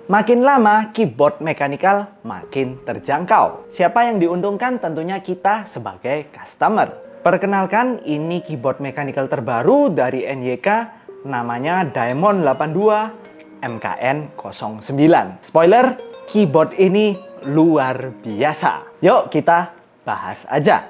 Makin lama, keyboard mechanical makin terjangkau. Siapa yang diuntungkan? Tentunya kita sebagai customer. Perkenalkan, ini keyboard mechanical terbaru dari NYK, namanya Diamond 82 MKN09. Spoiler, keyboard ini luar biasa. Yuk kita bahas aja.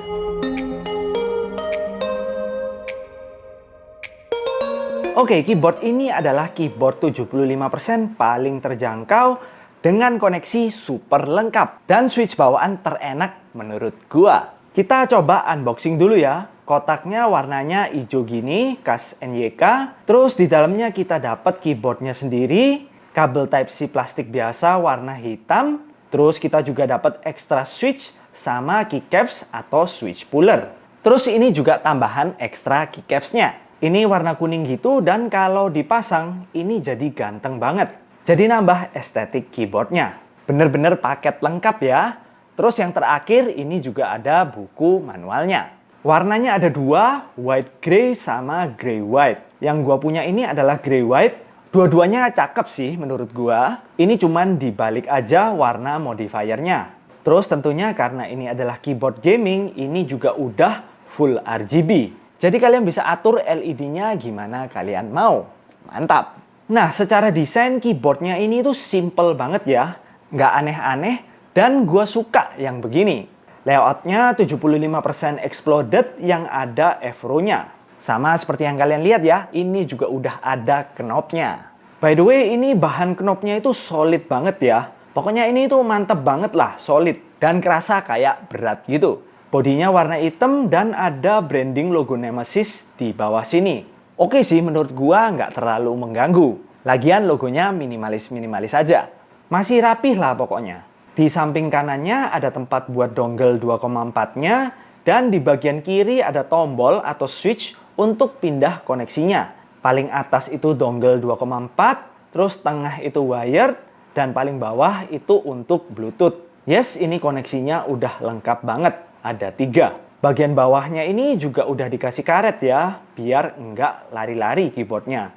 Oke, keyboard ini adalah keyboard 75% paling terjangkau dengan koneksi super lengkap dan switch bawaan terenak menurut gua. Kita coba unboxing dulu ya. Kotaknya warnanya hijau gini, khas NYK. Terus di dalamnya kita dapat keyboardnya sendiri, kabel Type-C plastik biasa warna hitam. Terus kita juga dapat extra switch sama keycaps atau switch puller. Terus ini juga tambahan ekstra keycapsnya. Ini warna kuning gitu dan kalau dipasang ini jadi ganteng banget. Jadi nambah estetik keyboardnya. Bener-bener paket lengkap ya. Terus yang terakhir ini juga ada buku manualnya. Warnanya ada dua, white grey sama grey white. Yang gua punya ini adalah grey white. Dua-duanya cakep sih menurut gua. Ini cuman dibalik aja warna modifiernya. Terus tentunya karena ini adalah keyboard gaming, ini juga udah full RGB. Jadi kalian bisa atur LED-nya gimana kalian mau. Mantap. Nah, secara desain keyboardnya ini tuh simple banget ya. Nggak aneh-aneh dan gue suka yang begini. Layoutnya 75% exploded yang ada F-row-nya. Sama seperti yang kalian lihat ya, ini juga udah ada knobnya. By the way, ini bahan knobnya itu solid banget ya. Pokoknya ini tuh mantep banget lah, solid. Dan kerasa kayak berat gitu. Bodinya warna hitam dan ada branding logo Nemesis di bawah sini. Oke sih, menurut gua nggak terlalu mengganggu. Lagian logonya minimalis-minimalis aja. Masih rapih lah pokoknya. Di samping kanannya ada tempat buat dongle 2,4-nya dan di bagian kiri ada tombol atau switch untuk pindah koneksinya. Paling atas itu dongle 2,4, terus tengah itu wired, dan paling bawah itu untuk Bluetooth. Yes, ini koneksinya udah lengkap banget. Ada 3. Bagian bawahnya ini juga udah dikasih karet ya, biar enggak lari-lari keyboardnya.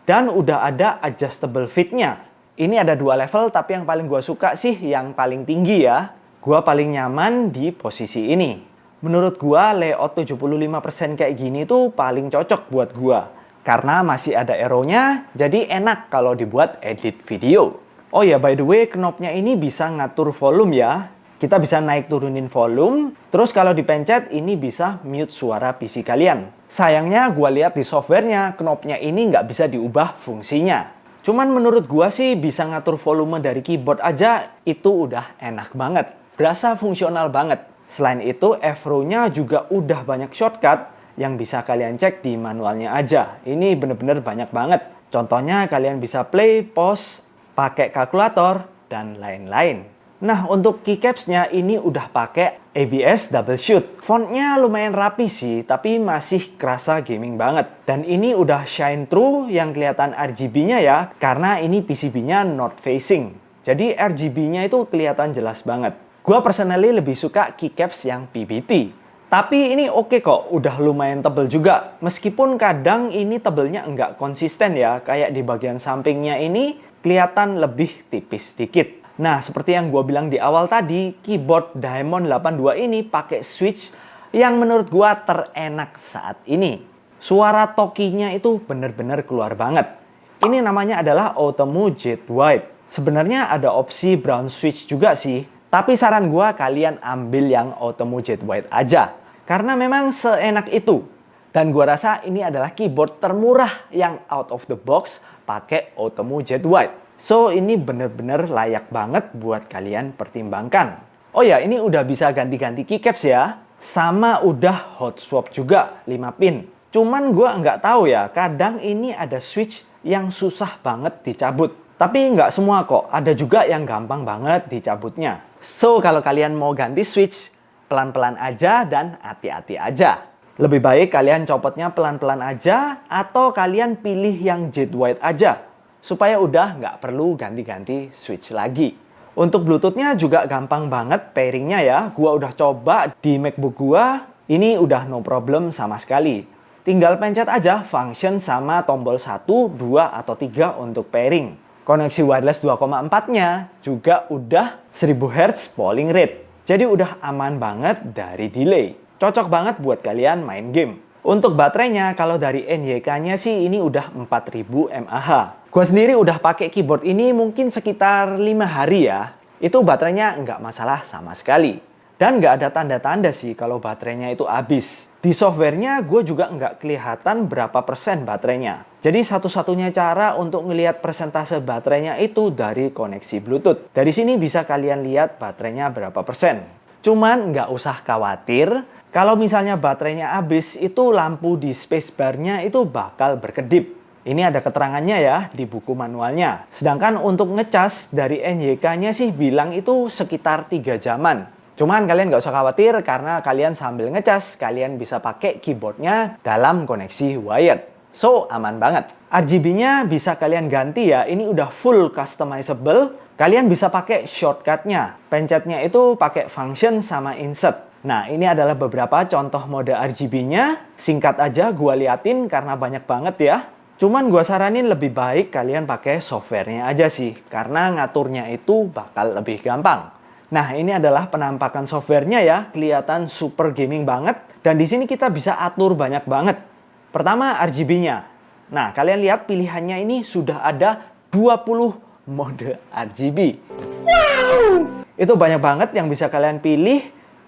Dan udah ada adjustable fit-nya. Ini ada 2 level, tapi yang paling gua suka sih yang paling tinggi ya. Gua paling nyaman di posisi ini. Menurut gua layout 75% kayak gini tuh paling cocok buat gua. Karena masih ada arrow-nya, jadi enak kalau dibuat edit video. Oh ya, by the way, knobnya ini bisa ngatur volume ya. Kita bisa naik turunin volume, terus kalau dipencet ini bisa mute suara PC kalian. Sayangnya gua lihat di softwarenya, knobnya ini nggak bisa diubah fungsinya. Cuman menurut gua sih bisa ngatur volume dari keyboard aja, itu udah enak banget. Berasa fungsional banget. Selain itu, F-row-nya juga udah banyak shortcut yang bisa kalian cek di manualnya aja. Ini bener-bener banyak banget. Contohnya kalian bisa play, pause, pakai kalkulator, dan lain-lain. Nah, untuk keycaps-nya ini udah pakai ABS double shoot. Fontnya lumayan rapi sih, tapi masih kerasa gaming banget. Dan ini udah shine through yang kelihatan RGB-nya ya, karena ini PCB-nya north facing. Jadi RGB-nya itu kelihatan jelas banget. Gua personally lebih suka keycaps yang PBT. Tapi ini oke kok, udah lumayan tebel juga. Meskipun kadang ini tebelnya nggak konsisten ya, kayak di bagian sampingnya ini kelihatan lebih tipis sedikit. Nah, seperti yang gue bilang di awal tadi, keyboard Diamond 82 ini pakai switch yang menurut gue terenak saat ini. Suara tokinya itu bener-bener keluar banget. Ini namanya adalah Automo Jet White. Sebenarnya ada opsi brown switch juga sih, tapi saran gue kalian ambil yang Automo Jet White aja. Karena memang seenak itu. Dan gue rasa ini adalah keyboard termurah yang out of the box pakai Automo Jet White. So, ini bener-bener layak banget buat kalian pertimbangkan. Oh ya, ini udah bisa ganti-ganti keycaps ya. Sama udah hot swap juga, 5 pin. Cuman gue nggak tahu ya, kadang ini ada switch yang susah banget dicabut. Tapi nggak semua kok, ada juga yang gampang banget dicabutnya. So, kalau kalian mau ganti switch, pelan-pelan aja dan hati-hati aja. Lebih baik kalian copotnya pelan-pelan aja, atau kalian pilih yang jet white aja. Supaya udah nggak perlu ganti-ganti switch lagi. Untuk Bluetooth-nya juga gampang banget pairing-nya ya. Gua udah coba di MacBook gua, Ini udah no problem sama sekali. Tinggal pencet aja function sama tombol 1, 2, atau 3 untuk pairing. Koneksi wireless 2,4-nya juga udah 1000 Hz polling rate. Jadi udah aman banget dari delay. Cocok banget buat kalian main game. Untuk baterainya, kalau dari NYK-nya sih ini udah 4000 mAh. Gue sendiri udah pakai keyboard ini mungkin sekitar 5 hari ya. Itu baterainya nggak masalah sama sekali. Dan nggak ada tanda-tanda sih kalau baterainya itu habis. Di softwarenya gue juga nggak kelihatan berapa persen baterainya. Jadi satu-satunya cara untuk ngelihat persentase baterainya itu dari koneksi Bluetooth. Dari sini bisa kalian lihat baterainya berapa persen. Cuman nggak usah khawatir, kalau misalnya baterainya habis, itu lampu di spacebar-nya itu bakal berkedip. Ini ada keterangannya ya di buku manualnya. Sedangkan untuk ngecas dari NYK-nya sih bilang itu sekitar 3 jaman. Cuman kalian nggak usah khawatir karena kalian sambil ngecas, kalian bisa pakai keyboardnya dalam koneksi wired. So, aman banget. RGB-nya bisa kalian ganti ya, ini udah full customizable. Kalian bisa pakai shortcut-nya. Pencetnya itu pakai function sama insert. Nah, ini adalah beberapa contoh mode RGB-nya. Singkat aja gua liatin karena banyak banget ya. Cuman gua saranin lebih baik kalian pakai softwarenya aja sih. Karena ngaturnya itu bakal lebih gampang. Nah, ini adalah penampakan softwarenya ya. Kelihatan super gaming banget. Dan di sini kita bisa atur banyak banget. Pertama, RGB-nya. Nah, kalian lihat pilihannya ini sudah ada 20 mode RGB. Wow! Itu banyak banget yang bisa kalian pilih.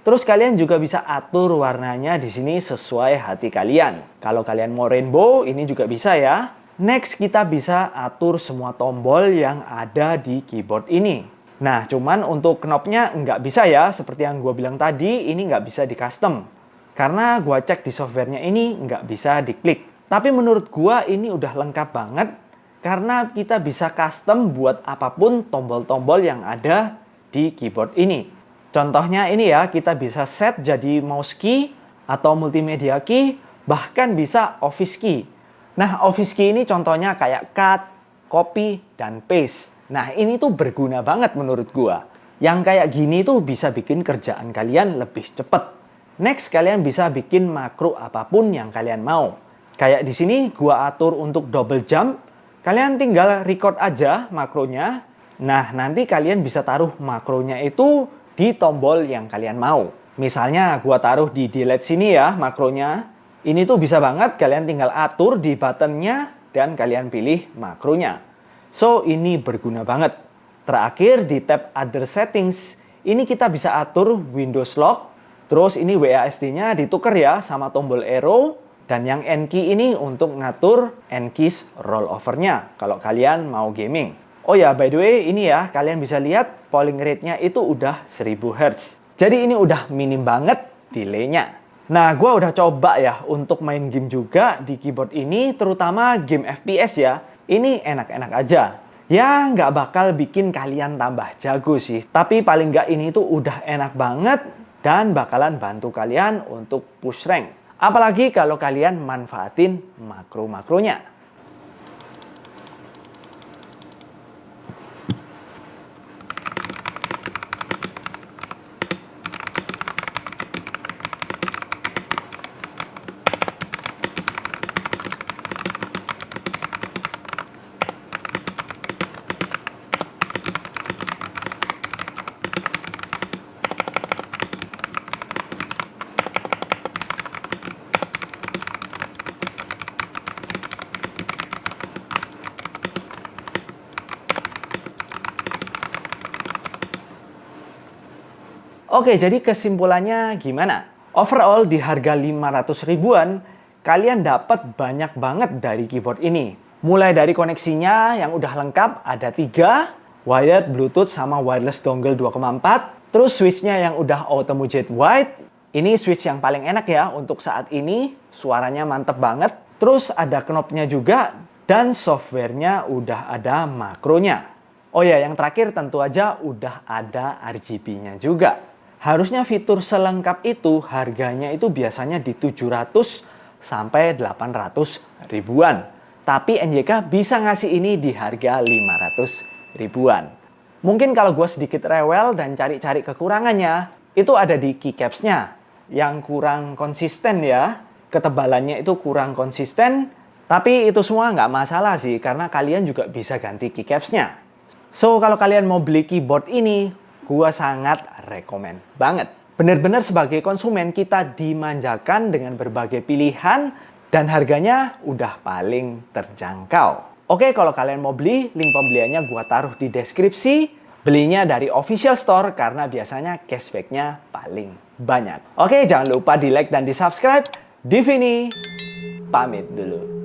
Terus kalian juga bisa atur warnanya di sini sesuai hati kalian. Kalau kalian mau rainbow, ini juga bisa ya. Next, kita bisa atur semua tombol yang ada di keyboard ini. Nah, cuman untuk knobnya nggak bisa ya. Seperti yang gue bilang tadi, ini nggak bisa di custom. Karena gue cek di softwarenya ini nggak bisa diklik. Tapi menurut gue ini udah lengkap banget. Karena kita bisa custom buat apapun tombol-tombol yang ada di keyboard ini. Contohnya ini ya, kita bisa set jadi mouse key atau multimedia key, bahkan bisa office key. Nah, office key ini contohnya kayak cut, copy, dan paste. Nah, ini tuh berguna banget menurut gua. Yang kayak gini tuh bisa bikin kerjaan kalian lebih cepet. Next, kalian bisa bikin makro apapun yang kalian mau. Kayak di sini gua atur untuk double jump. Kalian tinggal record aja makronya. Nah, nanti kalian bisa taruh makronya itu di tombol yang kalian mau. Misalnya gua taruh di delete sini ya makronya. Ini tuh bisa banget kalian tinggal atur di buttonnya dan kalian pilih makronya. So, ini berguna banget. Terakhir di tab Other Settings, ini kita bisa atur Windows Lock. Terus ini WASD-nya ditukar ya sama tombol arrow. Dan yang N key ini untuk ngatur N keys rollover-nya kalau kalian mau gaming. Oh ya, by the way, ini ya, kalian bisa lihat polling rate-nya itu udah 1000 Hz. Jadi ini udah minim banget delay-nya. Nah, gue udah coba ya untuk main game juga di keyboard ini, terutama game FPS ya. Ini enak-enak aja. Ya, nggak bakal bikin kalian tambah jago sih. Tapi paling nggak ini tuh udah enak banget dan bakalan bantu kalian untuk push rank. Apalagi kalau kalian manfaatin makro-makronya. Oke, jadi kesimpulannya gimana? Overall di harga 500 ribuan, kalian dapat banyak banget dari keyboard ini. Mulai dari koneksinya yang udah lengkap, ada 3, wired, bluetooth, sama wireless dongle 2,4. Terus switchnya yang udah Automo Jet White. Ini switch yang paling enak ya untuk saat ini, suaranya mantep banget. Terus ada knobnya juga, dan softwarenya udah ada makronya. Oh ya, yang terakhir tentu aja udah ada RGB-nya juga. Harusnya fitur selengkap itu harganya itu biasanya di 700 sampai 800 ribuan. Tapi NYK bisa ngasih ini di harga 500 ribuan. Mungkin kalau gue sedikit rewel dan cari-cari kekurangannya, itu ada di keycaps-nya. yang kurang konsisten ya. Ketebalannya itu kurang konsisten. Tapi itu semua nggak masalah sih, karena kalian juga bisa ganti keycapsnya. So, kalau kalian mau beli keyboard ini, gua sangat rekomen banget. Bener-bener sebagai konsumen, kita dimanjakan dengan berbagai pilihan, dan harganya udah paling terjangkau. Oke, kalau kalian mau beli, link pembeliannya gua taruh di deskripsi. Belinya dari official store, karena biasanya cashbacknya paling banyak. Oke, jangan lupa di like dan di subscribe. Divini, pamit dulu.